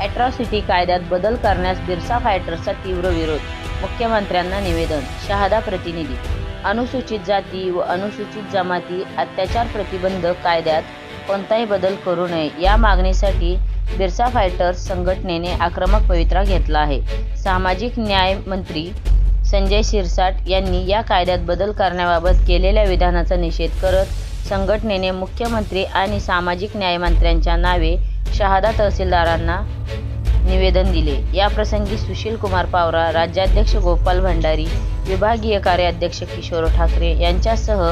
Atrocity कायद्यात बदल करण्यास बिरसा फायटर्सचा तीव्र विरोध. मुख्यमंत्र्यांना निवेदन. शहादा प्रतिनिधी. अनुसूचित जाती व अनुसूचित जमाती अत्याचार प्रतिबंध कायद्यात कोणताही बदल करू नये या मागणीसाठी बिरसा फायटर्स संघटनेने आक्रमक पवित्रा घेतला आहे. सामाजिक न्याय मंत्री संजय शिरसाट यांनी या कायद्यात बदल करण्याबाबत केलेल्या विधानाचा निषेध करत संघटनेने मुख्यमंत्री आणि सामाजिक न्याय मंत्र्यांच्या नावे शहादा तहसीलदारांना निवेदन दिले. याप्रसंगी सुशील कुमार पावरा, राज्याध्यक्ष गोपाल भंडारी, विभागीय कार्याध्यक्ष किशोर ठाकरे यांच्यासह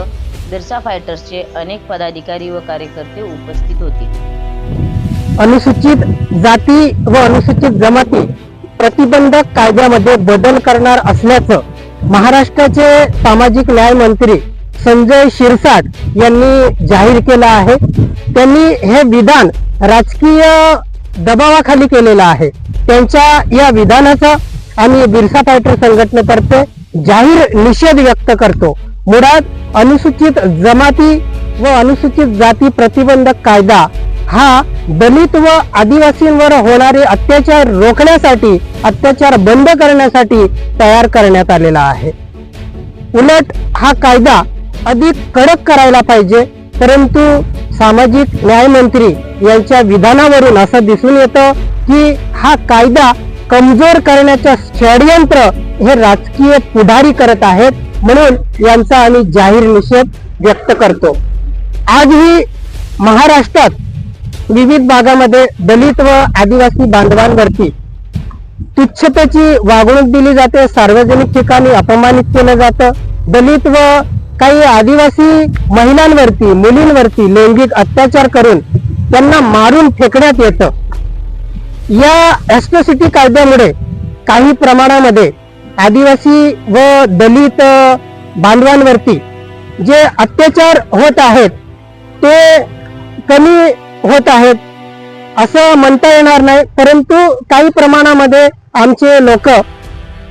बिरसा फायटर्सचे अनेक पदाधिकारी व कार्यकर्ते उपस्थित होते. अनुसूचित जाती व अनुसूचित जमाती प्रतिबंधक कायद्यामध्ये बदल करणार असल्याचं महाराष्ट्राचे सामाजिक न्याय मंत्री संजय शिरसाट यांनी जाहीर केलं आहे. त्यांनी हे विधान राजकीय दबावाखाली केलेलं आहे. त्यांच्या या विधानाचा आम्ही बिरसा फायटर संघटनेतर्फे जाहीर निषेध व्यक्त करतो. मुळात अनुसूचित जमाती व अनुसूचित जाती प्रतिबंधक कायदा हा दलित व आदिवासींवर होणारे अत्याचार रोखण्यासाठी, अत्याचार बंद करण्यासाठी तयार करण्यात आलेला आहे. उलट हा कायदा अधिक कडक करायला पाहिजे, परंतु सामाजिक न्याय मंत्री यांच्या विधानावरून असं दिसून येतं की हा कायदा कमजोर करण्याचं षड्यंत्र हे राजकीय पुढारी करत आहेत. म्हणून यांचा आम्ही जाहीर निषेध व्यक्त करतो. आजही महाराष्ट्रात विविध भागामध्ये दलित व आदिवासी बांधवांवरती तुच्छतेची वागणूक दिली जाते. सार्वजनिक ठिकाणी अपमानित केलं जातं. दलित व काही आदिवासी महिलांवरती, मुलींवरती लैंगिक अत्याचार करून त्यांना मारून फेकण्यात येतं. या ॲट्रॉसिटी कायद्यामुळे काही प्रमाणामध्ये आदिवासी व दलित बांधवांवरती जे अत्याचार होत आहेत ते कमी होत आहेत असं म्हणता येणार नाही, परंतु काही प्रमाणामध्ये आमचे लोक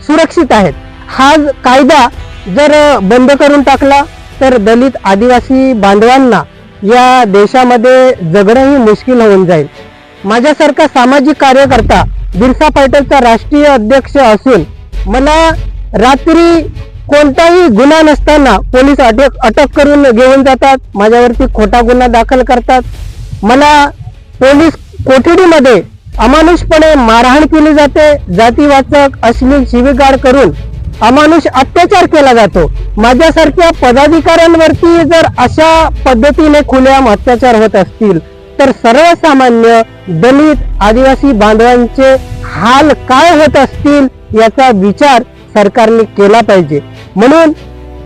सुरक्षित आहेत. हा कायदा जर बंद करून टाकला तर दलित आदिवासी बांधवांना या देशामध्ये जगणंही मुश्किल होऊन जाईल. माझ्यासारखा सामाजिक कार्यकर्ता बिरसा फायटरचा राष्ट्रीय अध्यक्ष असून मला रात्री कोणताही गुन्हा नसताना पोलीस अटक करून घेऊन जातात, माझ्यावरती खोटा गुन्हा दाखल करतात. मला पोलीस कोठडीमध्ये अमानुषपणे मारहाण केली जाते. जातीवाचक अश्लील शिवीगाळ करून अमानुष अत्याचार केला जातो. माझ्यासारख्या पदाधिकाऱ्यांवरती जर अशा पद्धतीने खुलेआम अत्याचार होत असतील तर सर्वसामान्य दलित आदिवासी बांधवांचे हाल काय होत असतील याचा विचार सरकारने केला पाहिजे. म्हणून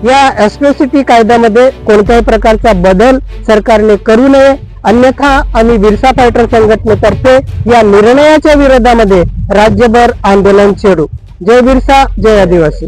या ॲट्रॉसिटी कायद्यामध्ये कोणत्याही प्रकारचा बदल सरकारने करू नये, अन्यथा आम्ही बिरसा फायटर संघटनेतर्फे या निर्णयाच्या विरोधामध्ये राज्यभर आंदोलन छेडू. जय बिरसा, जय आदिवासी.